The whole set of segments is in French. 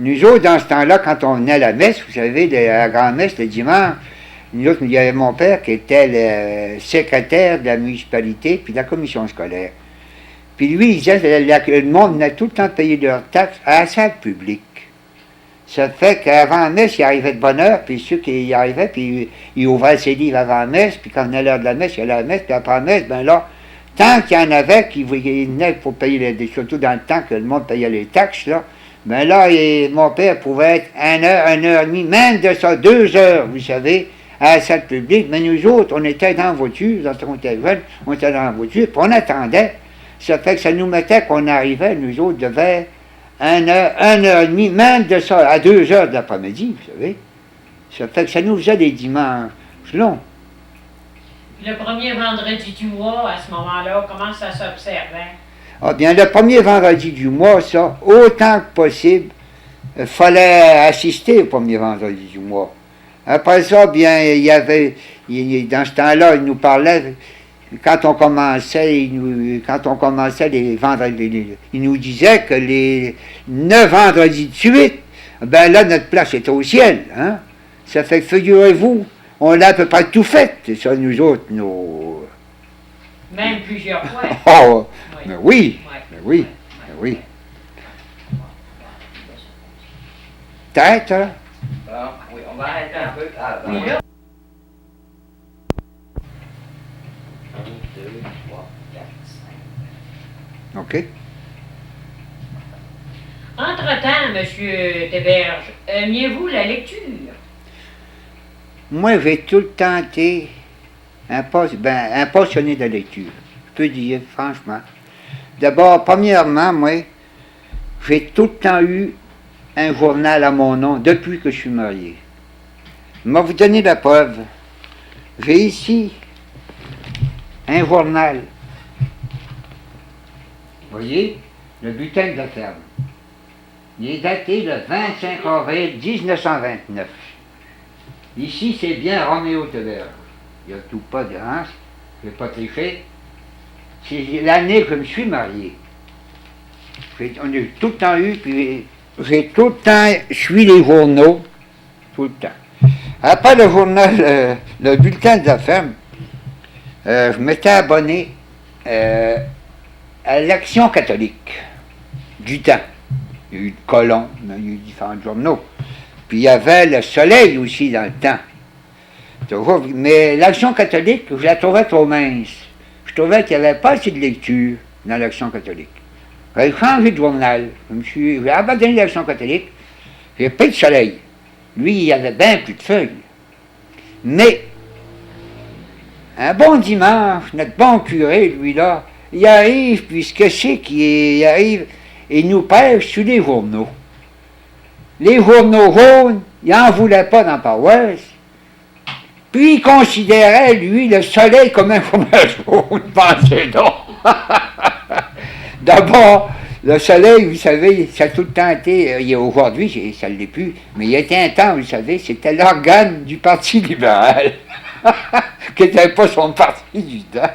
Nous autres, dans ce temps-là, quand on venait à la messe, vous savez, la grand-messe le dimanche, nous autres, il y avait mon père qui était le secrétaire de la municipalité puis de la commission scolaire. Puis lui, il disait que le monde venait tout le temps payer leurs taxes à la salle publique. Ça fait qu'avant la messe, il arrivait de bonne heure, puis ceux qui y arrivaient, puis ils ouvraient ses livres avant la messe, puis quand venait l'heure de la messe, il allait à la messe, puis après la messe, ben là, tant qu'il y en avait qui venaient pour payer, surtout dans le temps que le monde payait les taxes, là, ben là, mon père pouvait être 1 heure et demie, même de ça, 2 heures, vous savez, à la salle publique, mais nous autres, on était dans la voiture, quand on était jeunes, on était dans la voiture, puis on attendait. Ça fait que ça nous mettait qu'on arrivait, nous autres, vers 1 heure et demie, même de ça, à 2 heures de l'après-midi, vous savez. Ça fait que ça nous faisait des dimanches longs. Le premier vendredi du mois, à ce moment-là, comment ça s'observait? Ah bien, le premier vendredi du mois, ça, autant que possible, il fallait assister au premier vendredi du mois. Après ça, bien, il y avait, dans ce temps-là, il nous parlait, quand on commençait les vendredis, il nous disait que les 9 vendredis de suite, ben là, notre place était au ciel. Hein? Ça fait que, figurez-vous, on l'a à peu près tout fait. C'est ça, nous autres, nos... Même plusieurs fois. Oh, oui. Mais oui, Ouais. mais oui, mais oui. Peut-être, hein? Oui, on va arrêter un peu. Ah, ben, Oui, là, 1, 2, 3, 4, 5. OK. entre-temps, M. Desberges, aimiez-vous la lecture? Moi, j'ai tout le temps été un passionné de lecture. Je peux dire, franchement. D'abord, premièrement, moi, j'ai tout le temps eu un journal à mon nom depuis que je suis marié. Je vais vous donner la preuve. J'ai ici un journal. Vous voyez, le bulletin de la ferme. Il est daté le 25 avril 1929. Ici, c'est bien Roméo Tebert. Il n'y a tout pas de hanche, je n'ai pas triché. C'est l'année que je me suis marié. On a tout le temps eu, puis j'ai tout le temps suivi les journaux, tout le temps. Après le journal, le bulletin de la ferme, je m'étais abonné à l'Action catholique du temps. Il y a eu le Colomb, il y a eu différents journaux. Puis il y avait le Soleil aussi dans le temps. Mais l'Action catholique, je la trouvais trop mince. Je trouvais qu'il n'y avait pas assez de lecture dans l'Action catholique. J'ai changé de journal. J'ai abandonné l'Action catholique. J'ai pris le Soleil. Lui, il y avait bien plus de feuilles. Mais, un bon dimanche, notre bon curé, lui là, il arrive, puis ce que c'est qu'il arrive, il nous pêche sur les journaux. Les journaux jaunes, il n'en voulait pas dans la paroisse. Puis il considérait, lui, le Soleil comme un journal jaune, pensez donc. D'abord, le Soleil, vous savez, ça a tout le temps été, aujourd'hui, ça ne l'est plus, mais il y a été un temps, vous savez, c'était l'organe du Parti libéral, qui n'était pas son parti du temps.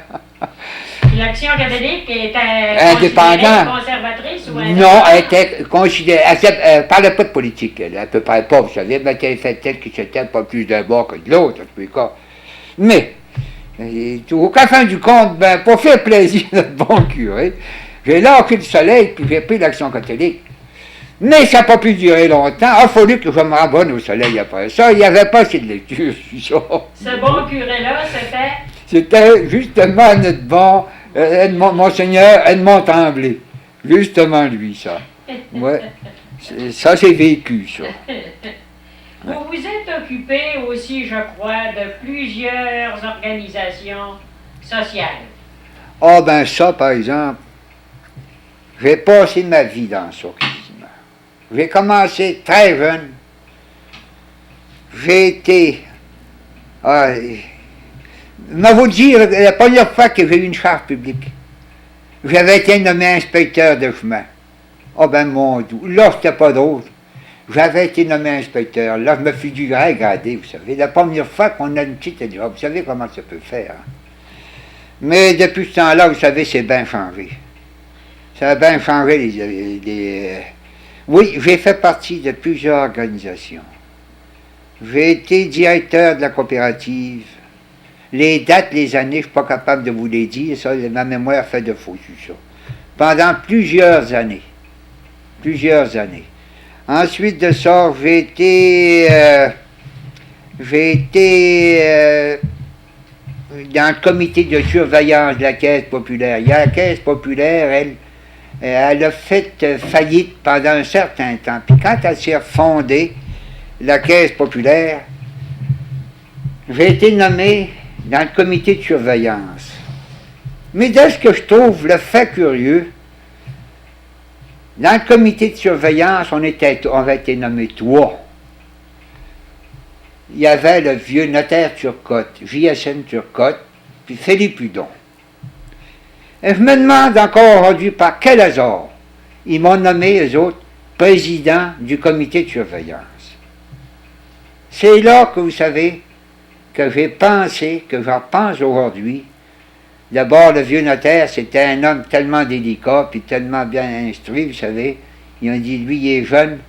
L'Action catholique était indépendante, conservatrice ou indépendante? Non, elle était considérée, elle ne parlait pas de politique, elle, à peu près pas, vous savez, mais elle fait telle que c'était pas plus d'un bord que de l'autre, en tous les cas. Mais, au fin du compte, ben, pour faire plaisir à notre bon curé, j'ai lâché le Soleil, puis j'ai pris l'Action catholique. Mais ça n'a pas pu durer longtemps. Il a fallu que je me rabonne au Soleil après ça. Il n'y avait pas assez de lecture sur ça. Ce bon curé-là, c'était? C'était justement notre bon Monseigneur Edmond Tremblay. Justement lui, ça. Ouais. Ça, c'est vécu, ça. Vous vous êtes occupé aussi, je crois, de plusieurs organisations sociales. Ah ben ça, par exemple, j'ai passé ma vie dans ça, quasiment. J'ai commencé très jeune. J'ai été... je vous dire, la première fois que j'ai eu une charge publique, j'avais été nommé inspecteur de chemin. Ah ben mon Dieu, là c'était pas drôle. J'avais été nommé inspecteur, là je me figurais gradé, vous savez. La première fois qu'on a une petite job, vous savez comment ça peut faire. Hein? Mais depuis ce temps-là, vous savez, c'est bien changé. Ça a bien changé Oui, j'ai fait partie de plusieurs organisations. J'ai été directeur de la coopérative. Les dates, les années, je ne suis pas capable de vous les dire, ça, ma mémoire fait de faux sur ça. Pendant plusieurs années. Plusieurs années. Ensuite de ça, j'ai été dans le comité de surveillance de la Caisse populaire. Il y a la Caisse populaire, elle a fait faillite pendant un certain temps. Puis quand elle s'est refondée, la Caisse populaire, j'ai été nommé dans le comité de surveillance. Mais de ce que je trouve le fait curieux, dans le comité de surveillance, on avait été nommé 3. Il y avait le vieux notaire Turcotte, JSN Turcotte, puis Philippe Hudon. Et je me demande encore aujourd'hui par quel hasard ils m'ont nommé, eux autres, président du comité de surveillance. C'est là que vous savez que j'ai pensé, que j'en pense aujourd'hui. D'abord, le vieux notaire, c'était un homme tellement délicat, puis tellement bien instruit, vous savez. Ils ont dit, lui, il est jeune,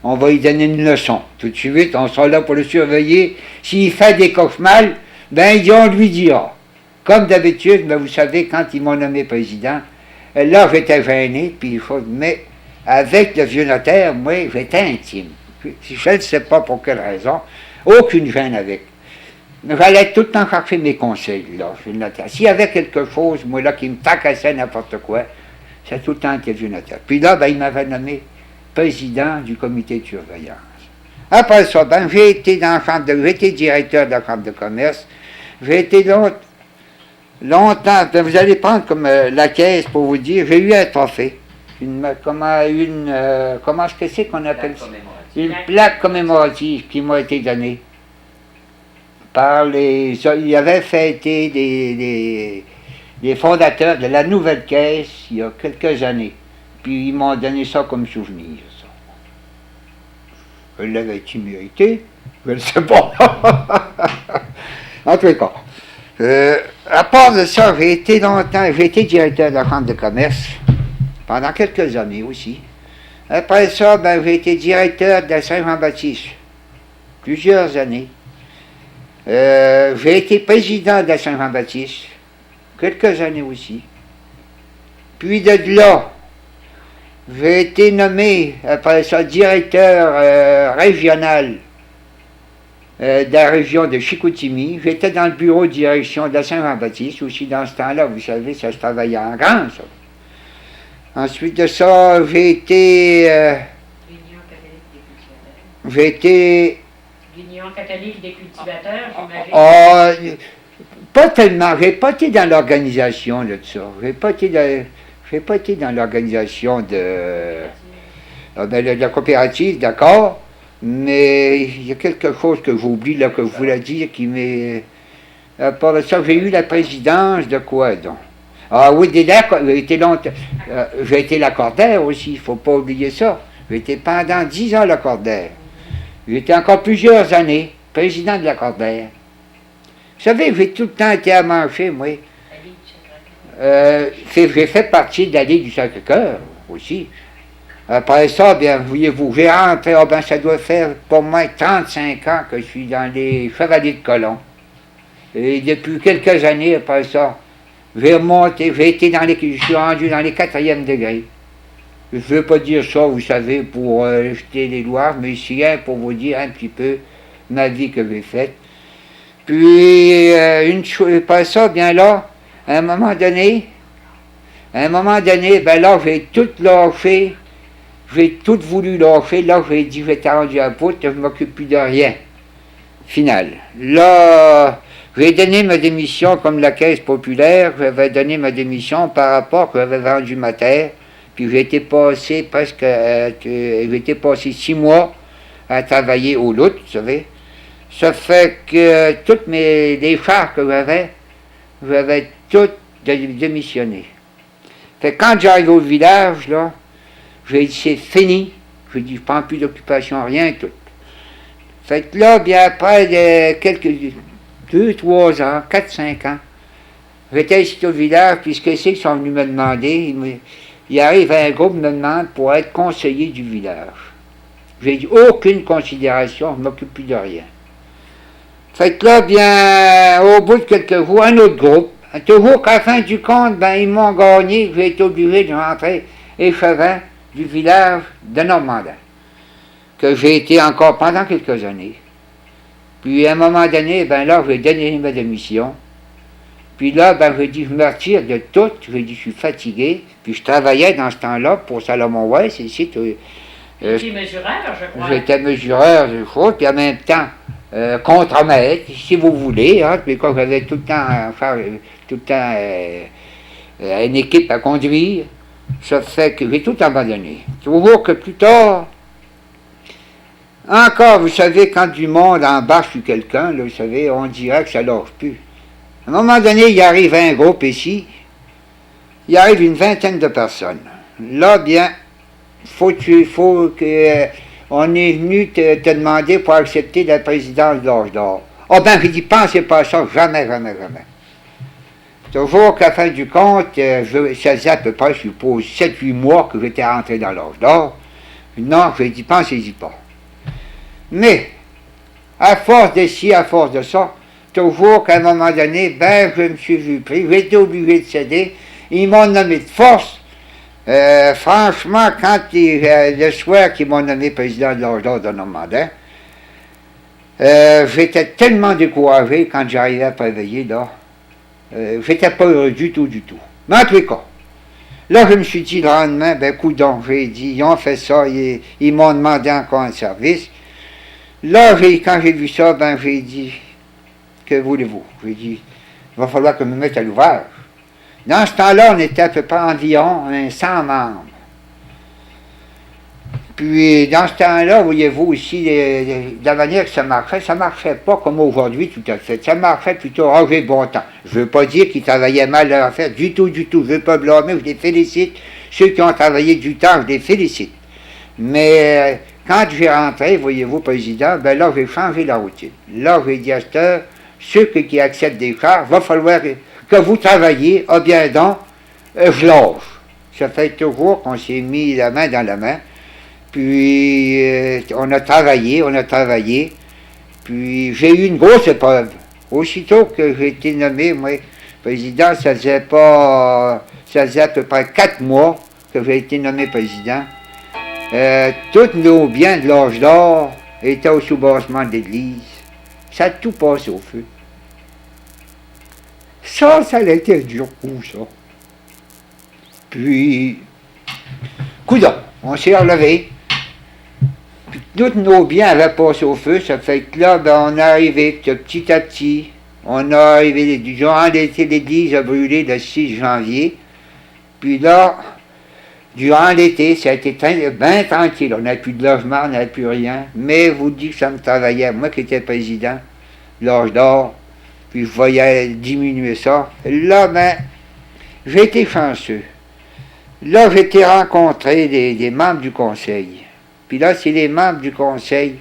on va lui donner une leçon. Tout de suite, on sera là pour le surveiller. S'il fait des cauchemars, ben, on lui dira. Comme d'habitude, ben, vous savez, quand ils m'ont nommé président, là, j'étais gêné, mais avec le vieux notaire, moi, j'étais intime. Je ne sais pas pour quelle raison, aucune gêne avec. Mais j'allais tout le temps chercher mes conseils, là, chez le notaire. S'il y avait quelque chose, moi, là, qui me fracassait n'importe quoi, c'est tout le temps été le vieux notaire. Puis là, ben, il m'avait nommé président du comité de surveillance. Après ça, ben, j'ai été directeur de la Chambre de commerce. J'ai été longtemps, ben, vous allez prendre comme la caisse pour vous dire, j'ai eu un trophée. Comment est-ce que c'est qu'on appelle ça? Une plaque commémorative qui m'a été donnée par il avait fêté les fondateurs de la nouvelle caisse il y a quelques années. Puis ils m'ont donné ça comme souvenir. Ça. Je l'avais-tu mérité? Je ne sais pas. En tout cas, à part de ça, j'ai été directeur de la Chambre de commerce pendant quelques années aussi. Après ça, ben, j'ai été directeur de la Saint-Jean-Baptiste plusieurs années. J'ai été président de la Saint-Jean-Baptiste quelques années aussi. Puis de là, j'ai été nommé, après ça, directeur régional de la région de Chicoutimi. J'étais dans le bureau de direction de la Saint-Jean-Baptiste aussi dans ce temps-là. Vous savez, ça se travaillait en grand, ça. Ensuite de ça, j'ai été L'Union catholique des cultivateurs, j'imagine. Pas tellement. J'ai pas été dans l'organisation de ça. J'ai pas été dans l'organisation de la coopérative, d'accord, mais il y a quelque chose que j'oublie là, que je voulais dire qui m'est... À part de ça, j'ai eu la présidence de quoi, donc? Ah oui, j'ai été l'accordaire aussi, il ne faut pas oublier ça. J'ai été pendant 10 ans l'accordaire. J'ai été encore plusieurs années président de l'accordaire. Vous savez, j'ai tout le temps été à manger, moi. J'ai fait partie de la Ligue du Sacré-Cœur aussi. Après ça, bien, voyez-vous, j'ai rentré, ça doit faire pour moi 35 ans que je suis dans les Chevaliers de Colomb. Et depuis quelques années, après ça, j'ai remonté, je suis rendu dans les 4e degrés. Je ne veux pas dire ça, vous savez, pour jeter les louanges, mais ici, pour vous dire un petit peu ma vie que j'ai faite. Puis, après ça, bien là, à un moment donné, ben là, j'ai tout lâché, j'ai tout voulu lâcher, là, j'ai dit, j'étais rendu à bout, je ne m'occupe plus de rien. Final. Là, j'ai donné ma démission comme la Caisse populaire, j'avais donné ma démission par rapport que j'avais vendu ma terre, puis j'ai été passé 6 mois à travailler au Lout, vous savez. Ça fait que toutes les chars que j'avais toutes démissionné. Fait que quand j'arrive au village, là, j'ai dit c'est fini, j'ai dit je prends plus d'occupation, rien tout. Fait que là, bien après quelques 2, 3 ans, 4, 5 ans, j'étais ici au village, puis ce que c'est qu'ils sont venus me demander, il arrive un groupe me demande pour être conseiller du village. J'ai dit aucune considération, je ne m'occupe plus de rien. Fait que là, bien, au bout de quelques jours, un autre groupe, toujours qu'à la fin du compte, ben, ils m'ont gagné, j'ai été obligé de rentrer échevin du village de Normandin, que j'ai été encore pendant quelques années. Puis à un moment donné, ben là, j'ai donné ma démission. Puis là, ben, j'ai dit, je me retire de tout. J'ai dit, je suis fatigué. Puis je travaillais dans ce temps-là pour Salomon Weiss, ici. J'étais mesureur, je crois. J'étais mesureur de choses, puis en même temps, contre-maître, si vous voulez. Hein, puis quand j'avais tout le temps à faire, tout le temps une équipe à conduire, ça fait que j'ai tout abandonné. Toujours que plus tard, encore, vous savez, quand du monde embarque sur quelqu'un, là, vous savez, on dirait que ça lâche plus. À un moment donné, il arrive un groupe ici, il arrive une vingtaine de personnes. Là, bien, faut que on est venu te demander pour accepter la présidence de l'Âge d'Or. Oh ben, j'ai dit, pensez pas à ça, jamais, jamais, jamais. Toujours qu'à la fin du compte, ça faisait à peu près, je suppose, 7-8 mois que j'étais rentré dans l'Âge d'Or. Non, j'ai dit, pensez-y pas. Mais, à force de ci, à force de ça, toujours qu'à un moment donné, ben, je me suis vu pris, j'ai été obligé de céder, ils m'ont nommé de force. Franchement, quand le soir qu'ils m'ont nommé président de l'Âge d'Or de Normandin, j'étais tellement découragé quand j'arrivais à travailler, là, j'étais pas heureux du tout, du tout. Mais en tous les cas, là, je me suis dit le lendemain, ben, coudonc, j'ai dit, ils ont fait ça, ils m'ont demandé encore un service. Là, quand j'ai vu ça, ben, j'ai dit, que voulez-vous? J'ai dit, il va falloir que je me mette à l'ouvrage. Dans ce temps-là, on était à peu près environ 100 membres. Puis, dans ce temps-là, voyez-vous aussi, de la manière que ça marchait pas comme aujourd'hui tout à fait. Ça marchait plutôt, j'ai bon temps. Je ne veux pas dire qu'ils travaillaient mal leur affaire, du tout, du tout. Je ne veux pas blâmer, je les félicite. Ceux qui ont travaillé du temps, je les félicite. Mais quand j'ai rentré, voyez-vous, président, ben là, j'ai changé la routine. Là, j'ai dit à cette heure, ceux qui acceptent des charges, il va falloir que vous travaillez, ah bien donc, je lâche. Ça fait toujours qu'on s'est mis la main dans la main. Puis, on a travaillé, puis j'ai eu une grosse épreuve. Aussitôt que j'ai été nommé, moi, président, ça faisait à peu près 4 mois que j'ai été nommé président. Tous nos biens de l'Âge d'Or étaient au soubassement de l'église. Ça a tout passé au feu. Ça a été un dur coup, ça. Puis, coudonc, on s'est relevé. Puis tous nos biens avaient passé au feu, ça fait que là, ben, on est arrivé petit à petit. On est arrivé, durant l'été, l'église a brûlé le 6 janvier. Puis là, durant l'été, ça a été bien tranquille. On n'avait plus de logement, on n'avait plus rien. Mais vous dites que ça me travaillait. Moi qui étais président de l'Âge d'Or, puis je voyais diminuer ça. Là, ben, j'ai été chanceux. Là, j'ai été rencontrer des membres du conseil. Puis là, c'est les membres du conseil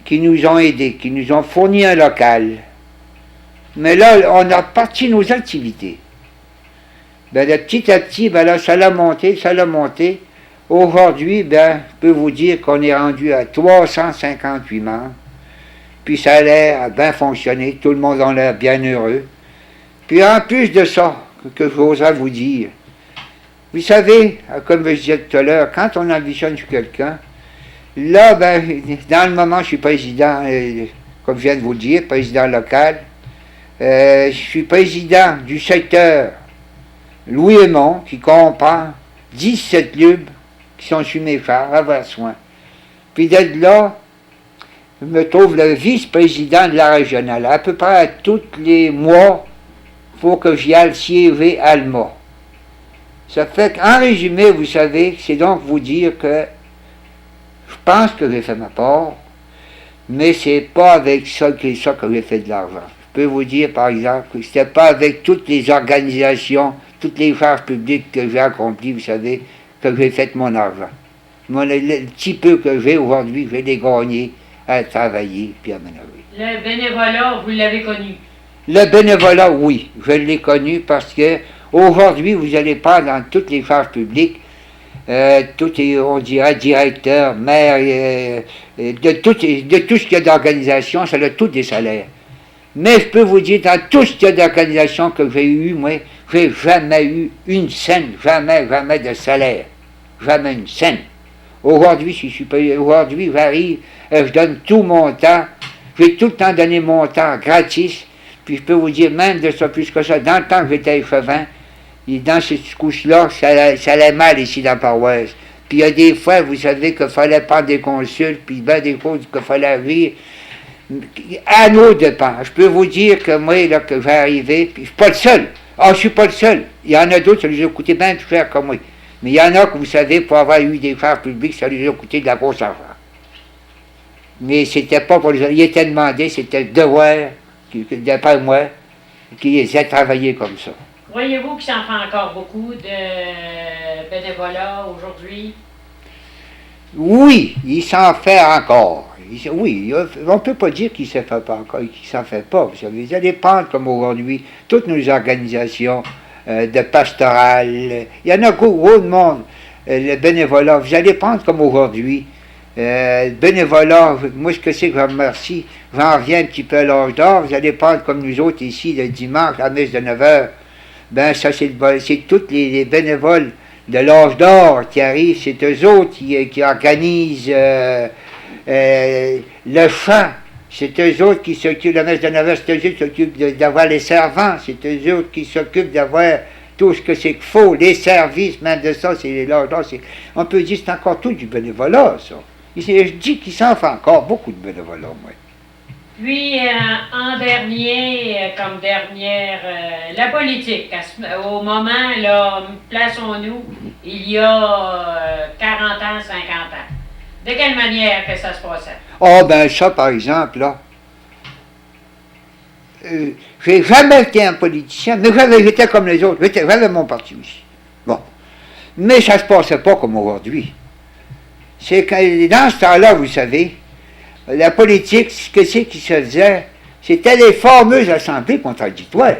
qui nous ont aidés, qui nous ont fourni un local. Mais là, on a parti nos activités. Ben, de petit à petit, ben là, ça l'a monté. Aujourd'hui, ben, je peux vous dire qu'on est rendu à 358 membres. Puis ça a l'air bien fonctionner, tout le monde en a l'air bien heureux. Puis en plus de ça, que j'oserais vous dire, vous savez, comme je disais tout à l'heure, quand on ambitionne sur quelqu'un, là, ben, dans le moment, je suis président, comme je viens de vous le dire, président local. Je suis président du secteur Louis-Aymon, qui comprend 17 lieux qui sont sur mes chars, à votre soin. Puis d'être là, je me trouve le vice-président de la régionale. À peu près tous les mois, il faut que j'y aille siéger à Alma. Ça fait qu'en résumé, vous savez, c'est donc vous dire que je pense que j'ai fait ma part, mais c'est pas avec ça que j'ai fait de l'argent. Je peux vous dire, par exemple, que c'était pas avec toutes les organisations, toutes les charges publiques que j'ai accomplies, vous savez, que j'ai fait mon argent. Le petit peu que j'ai aujourd'hui, je vais les gagner à travailler puis à m'énerver. Le bénévolat, vous l'avez connu? Le bénévolat, oui, je l'ai connu parce que Aujourd'hui, vous allez pas dans toutes les charges publiques, on dirait directeur, maire, de tout ce qu'il y a d'organisation, ça a tous des salaires. Mais je peux vous dire, dans tout ce qu'il y a d'organisation que j'ai eu, moi, j'ai jamais eu une scène, jamais de salaire. Jamais une scène. Aujourd'hui, si je suis payé, aujourd'hui, j'arrive, je donne tout mon temps, j'ai tout le temps donné mon temps gratis, puis je peux vous dire, même de ça, plus que ça, dans le temps que j'étais échevin, et dans cette couche-là, ça allait mal ici dans la paroisse. Puis il y a des fois, vous savez, qu'il fallait prendre des consultes, puis ben des choses qu'il fallait vivre à nos dépens. Je peux vous dire que moi, là, que j'ai arrivé, puis je suis pas le seul. Ah, je suis pas le seul. Il y en a d'autres, ça les a coûté bien plus cher que moi. Mais il y en a que vous savez, pour avoir eu des charges publiques, ça les a coûté de la grosse argent. Mais c'était pas pour les autres. Il était demandé, c'était le devoir, d'après moi, qui les a travaillé comme ça. Croyez-vous qu'il s'en fait encore beaucoup de bénévolat aujourd'hui? Oui, il s'en fait encore. Oui, on ne peut pas dire qu'il ne s'en fait pas encore, qu'il s'en fait pas. Vous savez, ça dépend comme aujourd'hui, toutes nos organisations de pastorales, il y en a gros de monde, le bénévolat, vous allez prendre comme aujourd'hui. Le bénévolat, moi ce que c'est que je remercie, j'en reviens un petit peu à l'âge d'or, vous allez prendre comme nous autres ici le dimanche, à la messe de 9h, ben ça c'est tous les bénévoles de l'âge d'or qui arrivent, c'est eux autres qui organisent le chant, c'est eux autres qui s'occupent de la messe de 9h, c'est eux autres qui s'occupent d'avoir les servants, c'est eux autres qui s'occupent d'avoir tout ce que c'est qu'il faut, les services, même de ça, c'est l'âge d'or, on peut dire que c'est encore tout du bénévolat, ça. Je dis qu'il s'en fait encore beaucoup de bénévolat, moi. Puis, en dernier, comme dernière, la politique. Au moment, là, plaçons-nous, il y a 40 ans, 50 ans. De quelle manière que ça se passait? Oh, ben ça, par exemple, là, j'ai jamais été un politicien, mais j'étais comme les autres, j'avais mon parti aussi. Bon. Mais ça se passait pas comme aujourd'hui. C'est que dans ce temps-là, vous savez, la politique, ce que c'est qui se faisait, c'était les fameuses assemblées contradictoires.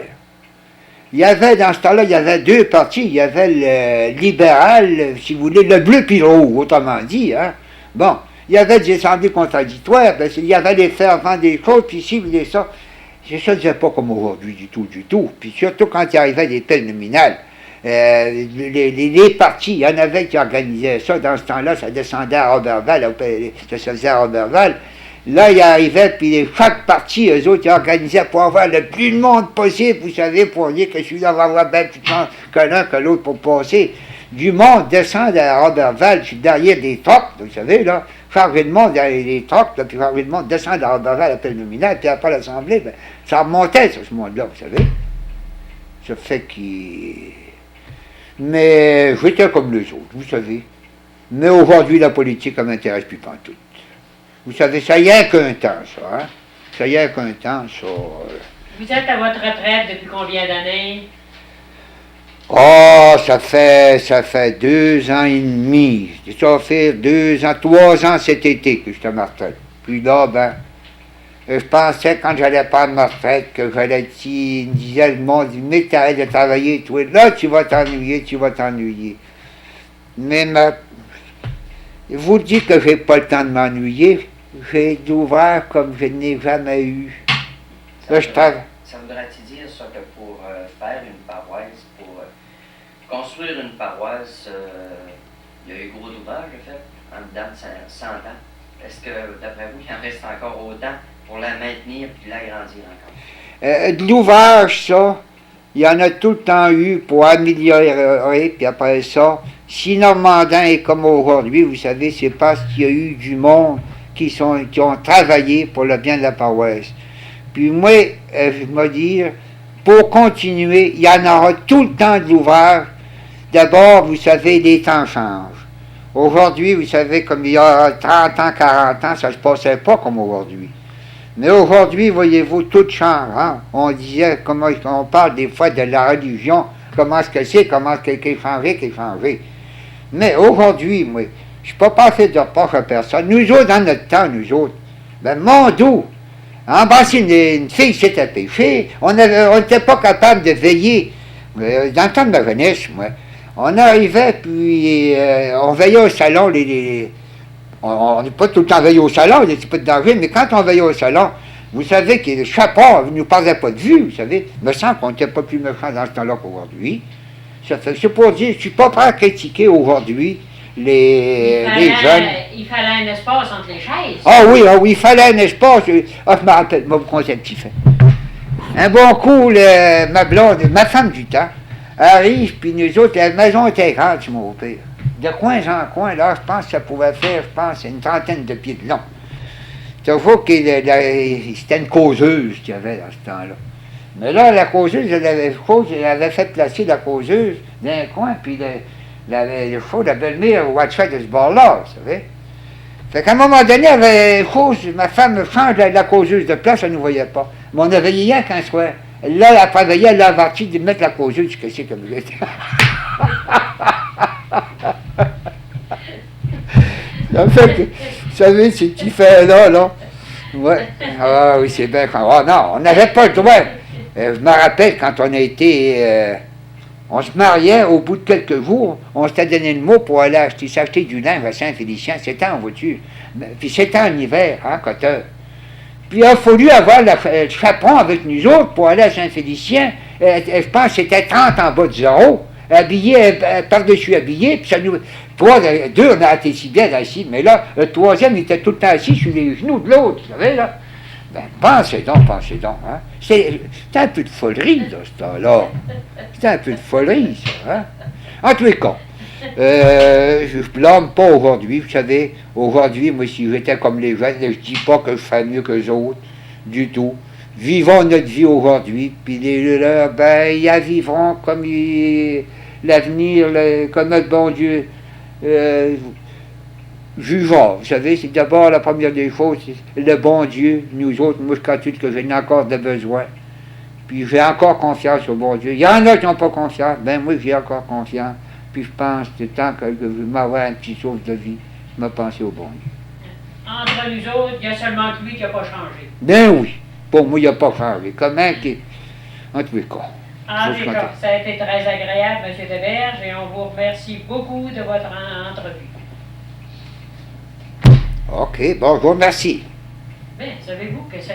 Il y avait, dans ce temps-là, il y avait deux partis. Il y avait le libéral, si vous voulez, le bleu puis le rouge, autrement dit. Hein. Bon, il y avait des assemblées contradictoires, ben, il y avait les fervents des choses, puis ici, puis ça. Ça ne se faisait pas comme aujourd'hui du tout. Puis surtout quand il arrivait des peines nominales. Les partis, il y en avait qui organisaient ça. Dans ce temps-là, ça descendait à Roberval, ça se faisait à Roberval. Là, il arrivait, puis chaque parti, eux autres, ils organisaient pour avoir le plus de monde possible, vous savez, pour dire que celui-là va avoir bien plus de chance que l'un que l'autre pour passer. Du monde descend à Roberval, derrière des trocs, vous savez, là, chargé de monde derrière les trocs, puis chargé de monde descend à Roberval à l'appel nominal, puis après l'Assemblée, ben, ça remontait sur ce monde-là, vous savez. Ça fait qu'il... Mais j'étais comme les autres, vous savez. Mais aujourd'hui, la politique, elle ne m'intéresse plus pantoute. Vous savez, ça y est qu'un temps, ça. Hein? Ça y est qu'un temps, ça. Vous êtes à votre retraite depuis combien d'années? Oh, ça fait 2 ans et demi. Ça va faire 2 ans, 3 ans cet été que je suis à ma retraite. Puis là, ben, je pensais quand j'allais prendre ma retraite que j'allais dire, me disait le monde, mais t'arrêtes de travailler, toi, là tu vas t'ennuyer. Mais vous dites que j'ai pas le temps de m'ennuyer, j'ai d'ouvert comme je n'ai jamais eu. Là, je travaille. Ça voudrait-il dire ça que pour faire une paroisse, pour construire une paroisse, il y a eu gros d'ouvrage fait, en dedans de 100 ans. Est-ce que, d'après vous, il en reste encore autant pour la maintenir et l'agrandir encore? De l'ouvrage, ça, il y en a tout le temps eu pour améliorer, puis après ça, si Normandin est comme aujourd'hui, vous savez, c'est parce qu'il y a eu du monde qui ont travaillé pour le bien de la paroisse. Puis moi, je me dis, pour continuer, il y en aura tout le temps de l'ouvrage. D'abord, vous savez, les temps changent. Aujourd'hui, vous savez, comme il y a 30 ans, 40 ans, ça ne se passait pas comme aujourd'hui. Mais aujourd'hui, voyez-vous, tout change. Hein? On disait, on parle des fois de la religion, comment est-ce que c'est, comment est-ce qu'elle est changé. Mais aujourd'hui, moi, je ne peux pas faire de reproche à personne. Nous autres, dans notre temps, ben mon Dieu, embrasser une fille, c'était péché. On n'était pas capable de veiller Dans le temps de ma jeunesse, moi, on arrivait, puis on veillait au salon, on n'est pas tout le temps veillé au salon, il n'y a pas de danger, mais quand on veillait au salon, vous savez que le chapeau ne nous parlait pas de vue, vous savez. Il me semble qu'on n'était pas plus méchant dans ce temps-là qu'aujourd'hui. Ça fait que c'est pour dire, je ne suis pas prêt à critiquer aujourd'hui les jeunes. Il fallait un espace entre les chaises. Ah oui, il fallait un espace. Ah, je me rappelle, moi, vous conseille un petit fait. Un bon coup, ma blonde, ma femme du temps, arrive, puis nous autres, la maison était grande, c'est mon père. De coin en coin, là, je pense que ça pouvait faire, une trentaine de pieds de long. Il faut que c'était une causeuse qu'il y avait dans ce temps-là. Mais là, la causeuse, elle avait fait placer la causeuse dans un coin, puis le faux de la belle-mère watchait de ce bord-là, vous savez. Fait qu'à un moment donné, ma femme change la causeuse de place, elle ne nous voyait pas. Mais on avait rien qu'un soir. Là, elle travaillait, elle a averti de mettre la causeuse, que c'est comme j'étais. Ça fait que, vous savez, ce petit fait-là, là. Ouais. Ah oui, c'est bien. Oh non, on n'avait pas le droit. Je me rappelle quand on a été. On se mariait, au bout de quelques jours, on s'était donné le mot pour aller s'acheter du linge à Saint-Félicien. C'était en voiture. Puis c'était en hiver, hein, Coteur. Puis il a fallu avoir le chaperon avec nous autres pour aller à Saint-Félicien. Je pense que c'était 30 en bas de zéro. Habillé, par-dessus habillé, puis ça nous. Deux, on a été si bien assis, mais là, le troisième, il était tout le temps assis sur les genoux de l'autre, vous savez, là. Ben, pensez donc, hein. C'était un peu de folerie, dans ce temps-là. C'était un peu de folerie, ça, hein. En tous les cas, je ne blâme pas aujourd'hui, vous savez. Aujourd'hui, moi, si j'étais comme les jeunes, je ne dis pas que je ferais mieux que les autres, du tout. Vivons notre vie aujourd'hui, puis les leurs, ben, ils la vivront comme l'avenir, comme notre bon Dieu jugera. Vous savez, c'est d'abord la première des choses, c'est le bon Dieu, nous autres, moi je calcule que j'ai encore de besoin. Puis j'ai encore confiance au bon Dieu. Il y en a qui n'ont pas confiance, ben moi j'ai encore confiance. Puis je pense que tant que je veux m'avoir un petit souffle de vie, je me penser au bon Dieu. Entre nous autres, il y a seulement lui qui n'a pas changé. Ben oui, pour moi il n'a pas changé. Comment qu'il. En tous les cas. En tout cas, ça a été très agréable, M. Deberge, et on vous remercie beaucoup de votre entrevue. OK, bon, je vous remercie. Bien, savez-vous que ça...